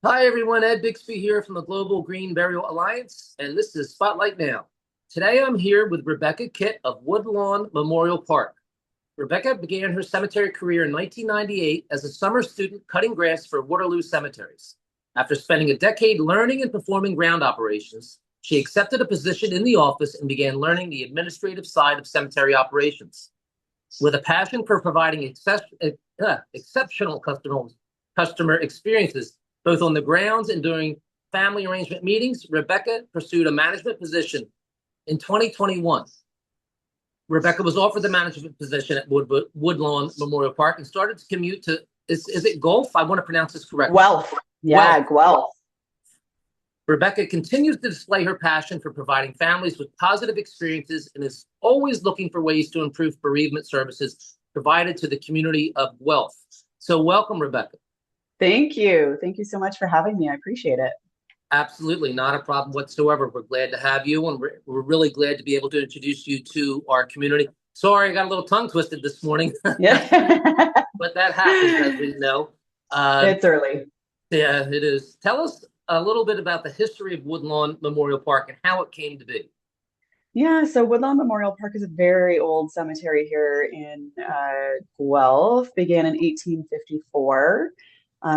Hi, everyone. Ed Bixby here from the Global Green Burial Alliance, and this is Spotlight Now. Today, I'm here with Rebecca Kitt of Woodlawn Memorial Park. Rebecca began her cemetery career in 1998 as a summer student cutting grass for Waterloo cemeteries. After spending a decade learning and performing ground operations, she accepted a position in the office and began learning the administrative side of cemetery operations. With a passion for providing exceptional customer experiences, both on the grounds and during family arrangement meetings, Rebecca pursued a management position in 2021. Rebecca was offered the management position at Woodlawn Memorial Park and started to commute to, is it Guelph? I want to pronounce this correctly. Guelph. Yeah, Guelph. Guelph. Rebecca continues to display her passion for providing families with positive experiences and is always looking for ways to improve bereavement services provided to the community of Guelph. So welcome, Rebecca. Thank you. Thank you so much for having me. I appreciate it. Absolutely, not a problem whatsoever. We're glad to have you, and we're really glad to be able to introduce you to our community. Sorry, I got a little tongue twisted this morning, Yeah. but that happens, as we know. Uh, It's early. yeah, it is. Tell us a little bit about the history of Woodlawn Memorial Park and how it came to be. Yeah, so Woodlawn Memorial Park is a very old cemetery here in Guelph, began in 1854.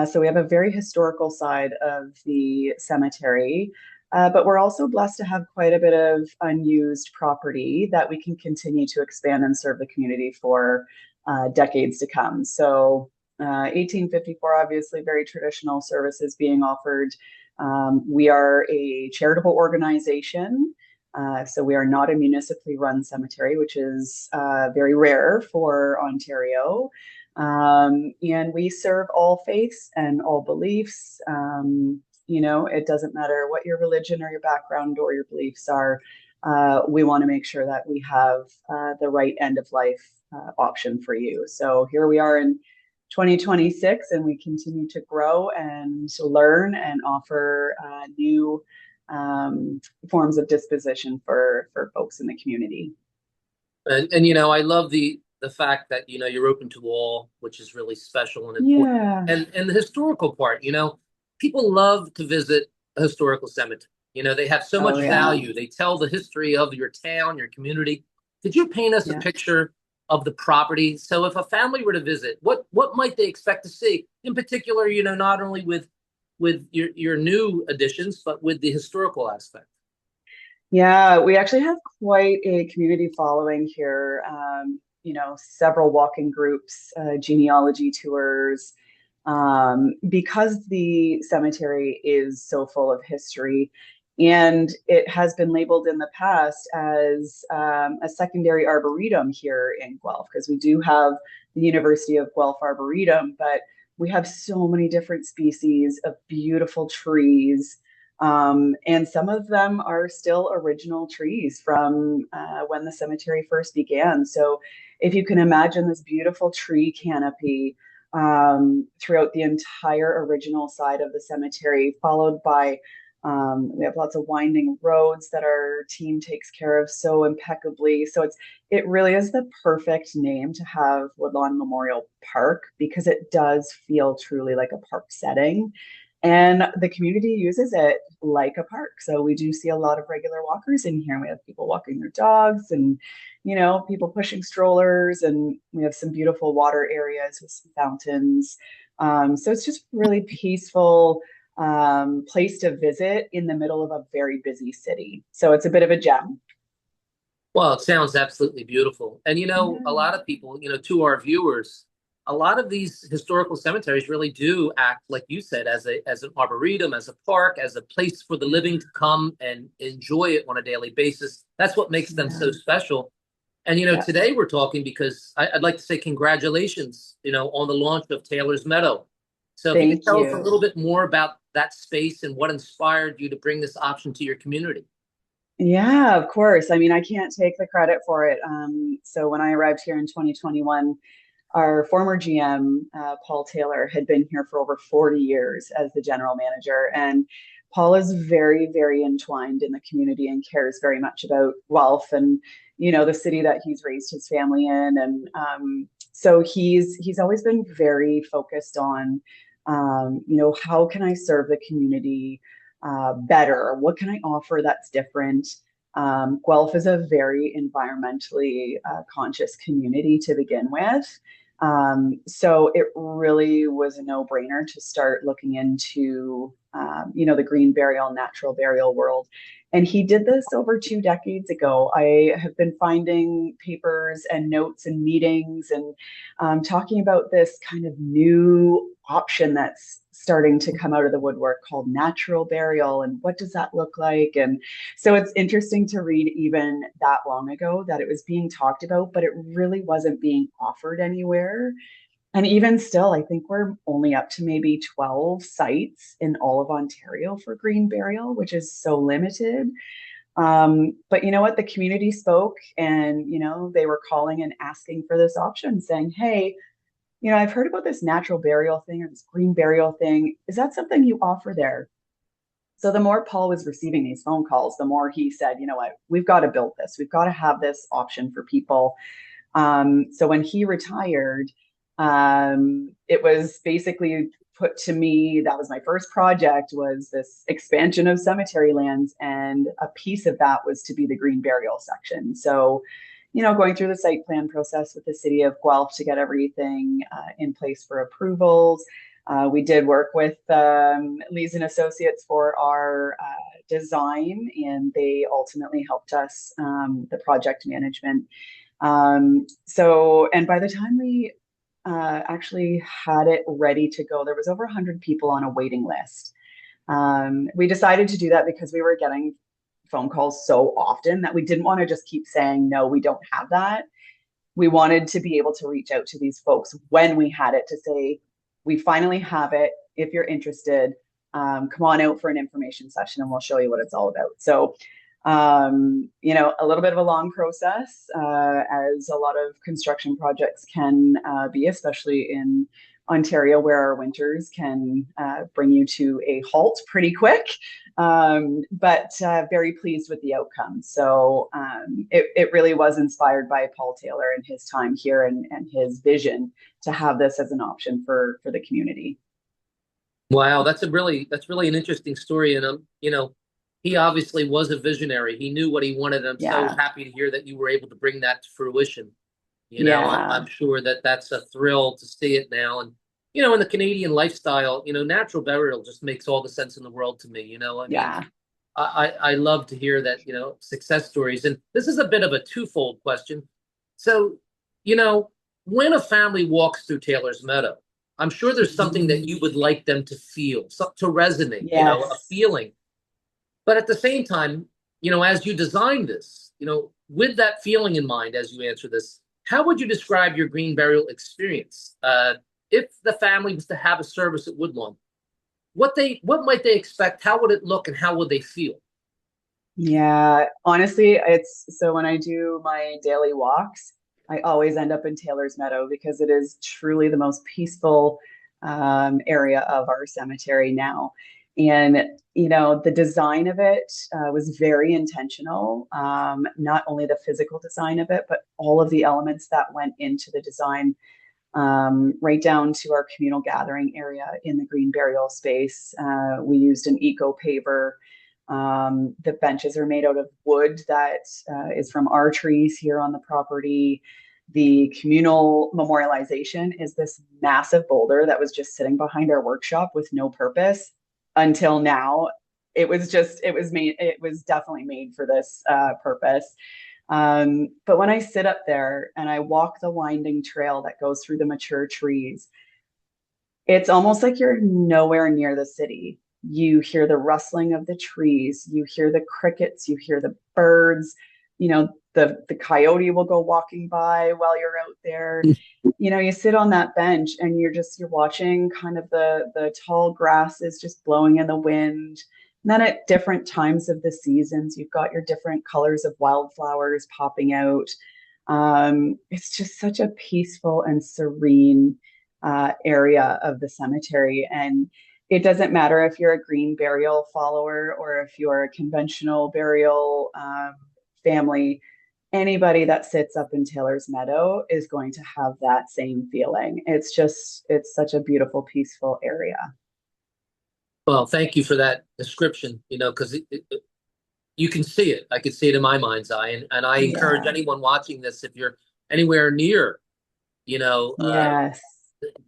So we have a very historical side of the cemetery, but we're also blessed to have quite a bit of unused property that we can continue to expand and serve the community for decades to come. So 1854, obviously, very traditional services being offered. We are a charitable organization. So we are not a municipally run cemetery, which is very rare for Ontario. And we serve all faiths and all beliefs. It doesn't matter what your religion or your background or your beliefs are. We want to make sure that we have the right end of life option for you. So here we are in 2026, and we continue to grow and to learn and offer new forms of disposition for folks in the community. And I love the fact that you're open to all, which is really special and important. Yeah. And the historical part, people love to visit a historical cemetery. They have so Oh much yeah. value. They tell the history of your town, your community. Could you paint us a Yeah. picture of the property? So if a family were to visit, what might they expect to see? In particular, not only with your new additions, but with the historical aspect. Yeah, we actually have quite a community following here. Several walking groups, genealogy tours, because the cemetery is so full of history. And it has been labeled in the past as a secondary arboretum here in Guelph, because we do have the University of Guelph Arboretum, but we have so many different species of beautiful trees. And some of them are still original trees from when the cemetery first began. So if you can imagine this beautiful tree canopy throughout the entire original side of the cemetery, followed by we have lots of winding roads that our team takes care of so impeccably. So it really is the perfect name to have Woodlawn Memorial Park, because it does feel truly like a park setting. And the community uses it like a park. So we do see a lot of regular walkers in here. We have people walking their dogs and, people pushing strollers. And we have some beautiful water areas with some fountains. So it's just really peaceful place to visit in the middle of a very busy city. So it's a bit of a gem. Well, it sounds absolutely beautiful. And a Yeah. lot of people, to our viewers, a lot of these historical cemeteries really do act, like you said, as an arboretum, as a park, as a place for the living to come and enjoy it on a daily basis. That's what makes them Yeah. so special. And Yeah. today we're talking because I'd like to say congratulations, on the launch of Taylor's Meadow. So if you could Thank tell us a you. little bit more about that space and what inspired you to bring this option to your community. Yeah, of course. I mean, I can't take the credit for it. So when I arrived here in 2021, our former GM, Paul Taylor, had been here for over 40 years as the general manager. And Paul is very, very entwined in the community and cares very much about Guelph and, the city that he's raised his family in. And so he's always been very focused on How can I serve the community better? What can I offer that's different? Guelph is a very environmentally conscious community to begin with. So it really was a no-brainer to start looking into, the green burial, natural burial world. And he did this over 2 decades ago. I have been finding papers and notes and meetings and talking about this kind of new option that's starting to come out of the woodwork called natural burial. And what does that look like? And so it's interesting to read even that long ago that it was being talked about, but it really wasn't being offered anywhere. And even still, I think we're only up to maybe 12 sites in all of Ontario for green burial, which is so limited. But you know what? The community spoke and, they were calling and asking for this option, saying, hey, I've heard about this natural burial thing or this green burial thing. Is that something you offer there? So the more Paul was receiving these phone calls, the more he said, you know what, we've got to build this. We've got to have this option for people. So when he retired, it was basically put to me, that was my first project, was this expansion of cemetery lands. And a piece of that was to be the green burial section. So, going through the site plan process with the city of Guelph to get everything in place for approvals. We did work with Lees and Associates for our design, and they ultimately helped us the project management. And by the time we actually had it ready to go, there was over 100 people on a waiting list. We decided to do that because we were getting phone calls so often that we didn't want to just keep saying, no, we don't have that. We wanted to be able to reach out to these folks when we had it to say, we finally have it. If you're interested, come on out for an information session and we'll show you what it's all about. So, a little bit of a long process, as a lot of construction projects can be, especially in Ontario, where our winters can bring you to a halt pretty quick, but very pleased with the outcome. So it really was inspired by Paul Taylor and his time here and his vision to have this as an option for the community. Wow, that's really an interesting story. And he obviously was a visionary. He knew what he wanted. I'm so Yeah, happy to hear that you were able to bring that to fruition. yeah, I'm sure that that's a thrill to see it now. And in the Canadian lifestyle, natural burial just makes all the sense in the world to me. I mean, yeah. I love to hear that, success stories. And this is a bit of a twofold question. So, you know, when a family walks through Taylor's Meadow, I'm sure there's something that you would like them to feel, to resonate, a Yes. feeling. But at the same time, as you design this, with that feeling in mind, as you answer this, how would you describe your green burial experience? If the family was to have a service at Woodlawn, what might they expect? How would it look, and how would they feel? Yeah, honestly, it's so when I do my daily walks, I always end up in Taylor's Meadow because it is truly the most peaceful area of our cemetery now. And, the design of it was very intentional. Not only the physical design of it, but all of the elements that went into the design, right down to our communal gathering area in the green burial space. We used an eco paver. The benches are made out of wood that is from our trees here on the property. The communal memorialization is this massive boulder that was just sitting behind our workshop with no purpose until now. It was definitely made for this purpose. But when I sit up there and I walk the winding trail that goes through the mature trees, it's almost like you're nowhere near the city. You hear the rustling of the trees, you hear the crickets, you hear the birds, the coyote will go walking by while you're out there. You sit on that bench and you're watching kind of the tall grasses just blowing in the wind. And then at different times of the seasons, you've got your different colors of wildflowers popping out. It's just such a peaceful and serene area of the cemetery. And it doesn't matter if you're a green burial follower or if you're a conventional burial family. anybody that sits up in Taylor's Meadow is going to have that same feeling. It's such a beautiful, peaceful area. Well, thank you for that description, because you can see it. I can see it in my mind's eye. And I encourage Yeah. anyone watching this, if you're anywhere near, you know, uh, Yes.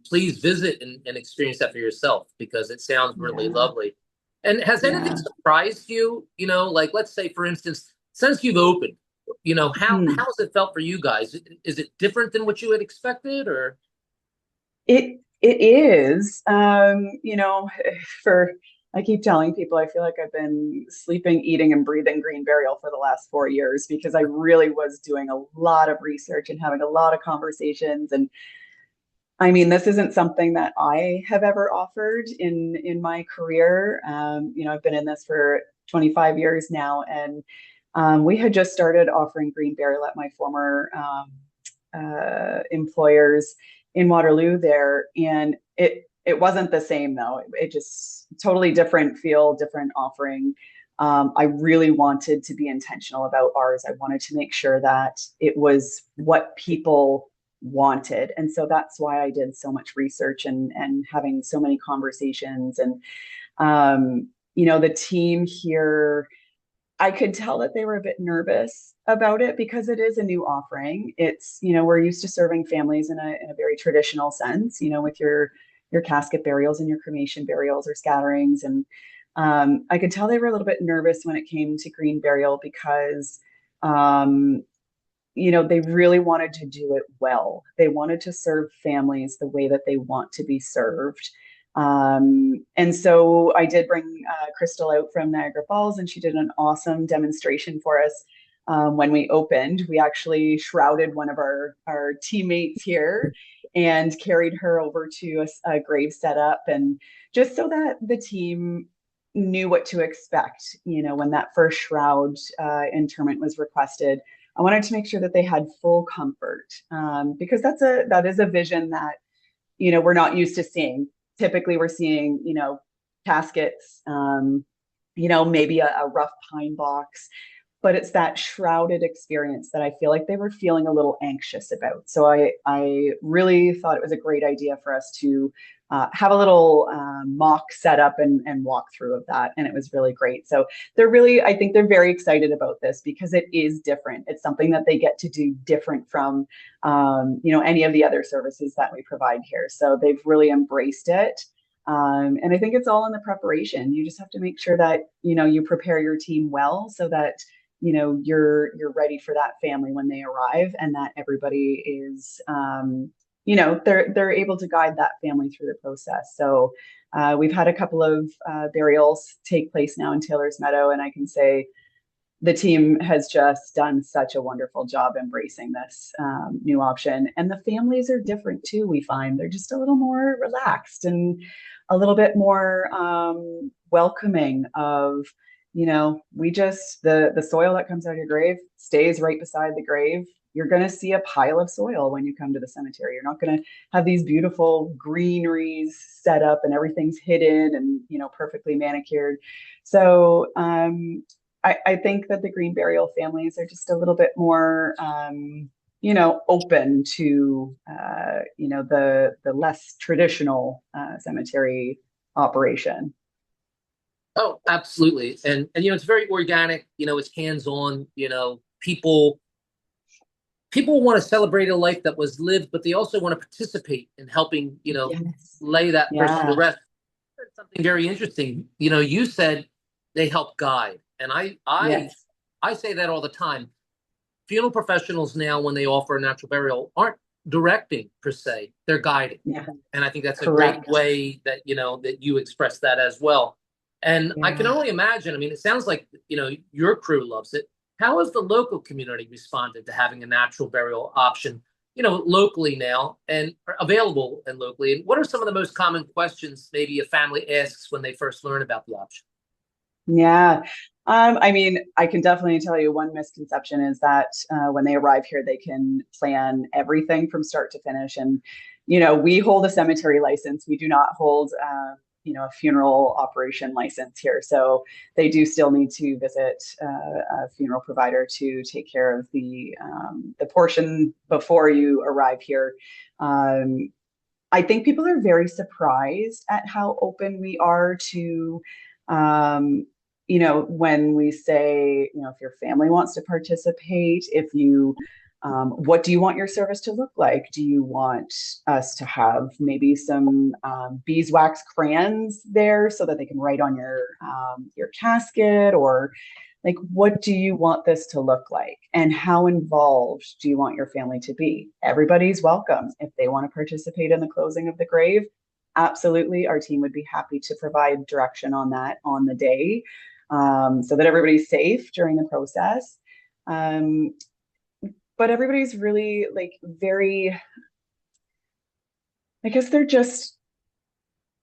please visit and experience that for yourself because it sounds really Yeah. lovely. And has anything Yeah. surprised you? Like let's say, for instance, since you've opened, Hmm. how's it felt for you guys? Is it different than what you had expected, or? It is, for I keep telling people I feel like I've been sleeping, eating, and breathing green burial for the last 4 years because I really was doing a lot of research and having a lot of conversations. And I mean, this isn't something that I have ever offered in my career. I've been in this for 25 years now, and we had just started offering green burial at my former employers in Waterloo there, and it wasn't the same though. It just totally different feel, different offering. I really wanted to be intentional about ours. I wanted to make sure that it was what people wanted, and so that's why I did so much research and having so many conversations. And the team here, I could tell that they were a bit nervous about it because it is a new offering. We're used to serving families in a very traditional sense, with your casket burials and your cremation burials or scatterings. And I could tell they were a little bit nervous when it came to green burial because they really wanted to do it well. They wanted to serve families the way that they want to be served. And so I did bring Crystal out from Niagara Falls, and she did an awesome demonstration for us. When we opened, we actually shrouded one of our teammates here and carried her over to a grave setup, and just so that the team knew what to expect. When that first shroud interment was requested, I wanted to make sure that they had full comfort, because that is a vision that we're not used to seeing. Typically, we're seeing caskets, maybe a rough pine box, but it's that shrouded experience that I feel like they were feeling a little anxious about. So I really thought it was a great idea for us to have a little mock setup and walkthrough of that. And it was really great. So I think they're very excited about this because it is different. It's something that they get to do different from, any of the other services that we provide here. So they've really embraced it. And I think it's all in the preparation. You just have to make sure that, you prepare your team well so that, you're ready for that family when they arrive, and that everybody is, they're able to guide that family through the process. So we've had a couple of burials take place now in Taylor's Meadow, and I can say the team has just done such a wonderful job embracing this new option. And the families are different too, we find. They're just a little more relaxed and a little bit more welcoming of, the soil that comes out of your grave stays right beside the grave. You're going to see a pile of soil when you come to the cemetery. You're not going to have these beautiful greeneries set up and everything's hidden and, perfectly manicured. So I think that the green burial families are just a little bit more, open to, the less traditional cemetery operation. Oh, absolutely. And it's very organic, it's hands-on, people want to celebrate a life that was lived, but they also want to participate in helping, Yes. lay that person to Yeah. rest. Something very interesting. You said they help guide. And Yes. I say that all the time. Funeral professionals now, when they offer a natural burial, aren't directing per se, they're guiding. Yeah. And I think that's a great Correct. way that, that you express that as well. And I can Yeah. only imagine, I mean, it sounds like, your crew loves it. How has the local community responded to having a natural burial option, locally now and available and locally? And what are some of the most common questions maybe a family asks when they first learn about the option? Yeah. I mean, I can definitely tell you one misconception is that when they arrive here, they can plan everything from start to finish. And, we hold a cemetery license. We do not hold a funeral operation license here. So they do still need to visit a funeral provider to take care of the portion before you arrive here. Um, I think people are very surprised at how open we are to, um, when we say, if your family wants to participate, if you, what do you want your service to look like? Do you want us to have maybe some beeswax crayons there so that they can write on your casket, or like, what do you want this to look like? And how involved do you want your family to be? Everybody's welcome. If they want to participate in the closing of the grave, absolutely. Our team would be happy to provide direction on that on the day, so that everybody's safe during the process. Um, but everybody's really like very, I guess they're just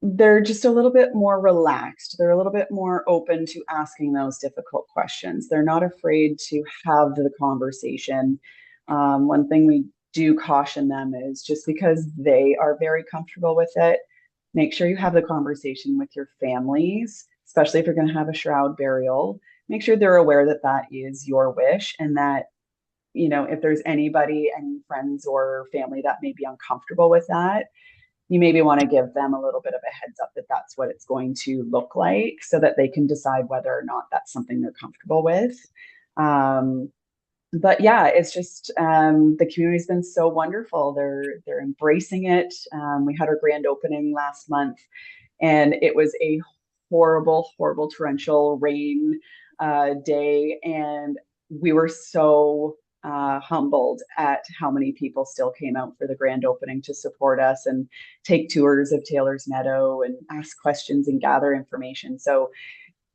a little bit more relaxed. They're a little bit more open to asking those difficult questions. They're not afraid to have the conversation. One thing we do caution them is, just because they are very comfortable with it, make sure you have the conversation with your families, especially if you're going to have a shroud burial. Make sure they're aware that that is your wish, and that, if there's anybody, any friends or family that may be uncomfortable with that, you maybe want to give them a little bit of a heads up that that's what it's going to look like, so that they can decide whether or not that's something they're comfortable with. Um, but yeah, it's just, the community's been so wonderful. They're embracing it. We had our grand opening last month, and it was a horrible, horrible torrential rain day, and we were so humbled at how many people still came out for the grand opening to support us and take tours of Taylor's Meadow and ask questions and gather information. So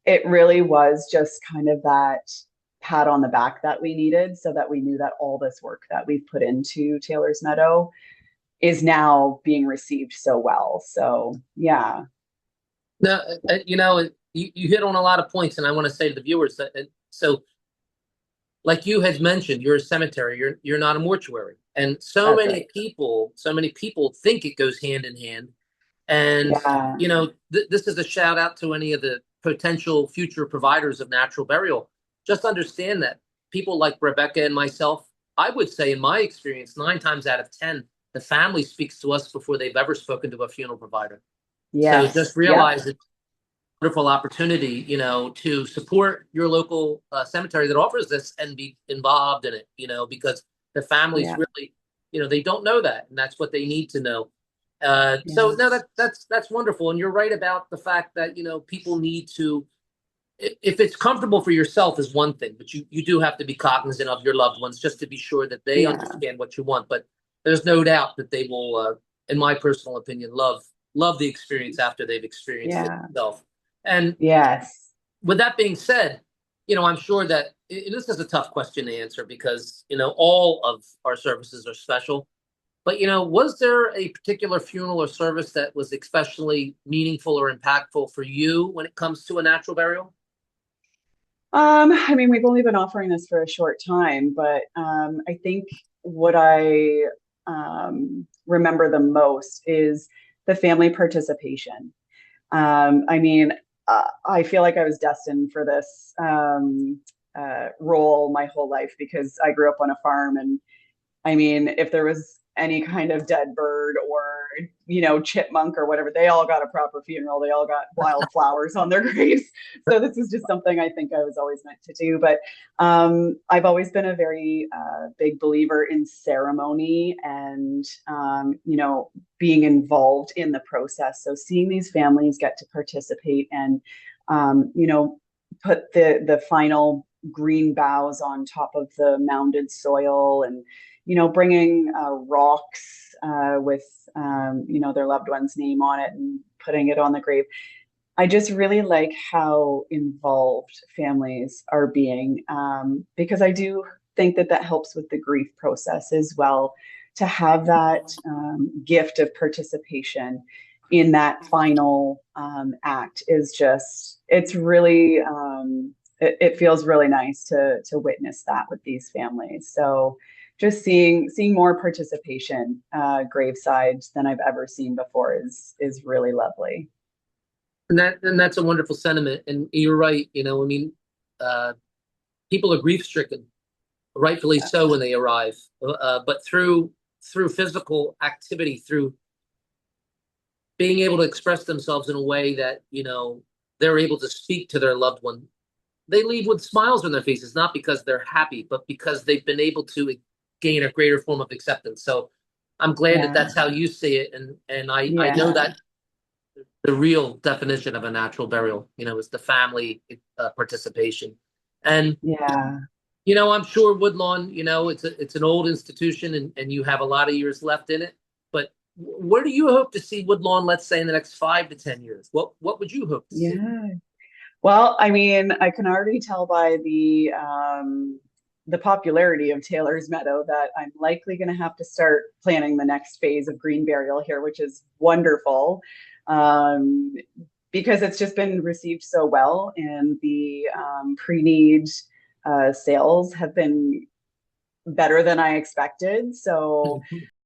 it really was just kind of that pat on the back that we needed, so that we knew that all this work that we've put into Taylor's Meadow is now being received so well. So yeah. Now, you hit on a lot of points, and I want to say to the viewers that, so like you had mentioned, you're a cemetery, you're not a mortuary. And That's right. so many people think it goes hand in hand. And Yeah. this is a shout out to any of the potential future providers of natural burial. Just understand that people like Rebecca and myself, I would say in my experience, 9 times out of 10, the family speaks to us before they've ever spoken to a funeral provider. So just Yes. Yep. realize it's a wonderful opportunity, to support your local cemetery that offers this and be involved in it, because the families Yeah. really, they don't know that, and that's what they need to know. So no, Yes. that's wonderful, and you're right about the fact that people need to. If it's comfortable for yourself is one thing, but you do have to be cognizant of your loved ones just to be sure that they Yeah. understand what you want. But there's no doubt that they will, in my personal opinion, love the experience after they've experienced it Yeah. themselves. And Yes. with that being said, I'm sure that this is a tough question to answer because all of our services are special. But was there a particular funeral or service that was especially meaningful or impactful for you when it comes to a natural burial? I mean, we've only been offering this for a short time, but I think what I remember the most is the family participation. I mean, I feel like I was destined for this role my whole life, because I grew up on a farm. And I mean, if there was any kind of dead bird or, chipmunk or whatever, they all got a proper funeral. They all got wildflowers on their graves. So this is just something I think I was always meant to do. But I've always been a very big believer in ceremony and, being involved in the process. So seeing these families get to participate and, put the final green boughs on top of the mounded soil, and bringing rocks with their loved one's name on it and putting it on the grave. I just really like how involved families are being, because I do think that that helps with the grief process as well. To have that gift of participation in that final act is just, it's really, it feels really nice to witness that with these families. So just seeing more participation gravesides than I've ever seen before is really lovely. And that's a wonderful sentiment. And you're right. I mean, uh, people are grief stricken, rightfully Yeah. so, when they arrive. But through physical activity, through being able to express themselves in a way that they're able to speak to their loved one, they leave with smiles on their faces, not because they're happy, but because they've been able to gain a greater form of acceptance. So I'm glad that Yeah. that's how you see it, and I know Yeah. that the real definition of a natural burial, is the family participation. And Yeah. I'm sure Woodlawn, it's an old institution, and you have a lot of years left in it. But where do you hope to see Woodlawn, let's say, in the next 5 to 10 years? What would you hope to see? Yeah. Well, I mean, I can already tell by the popularity of Taylor's Meadow that I'm likely going to have to start planning the next phase of green burial here, which is wonderful, um, because it's just been received so well, and the pre-need sales have been better than I expected. So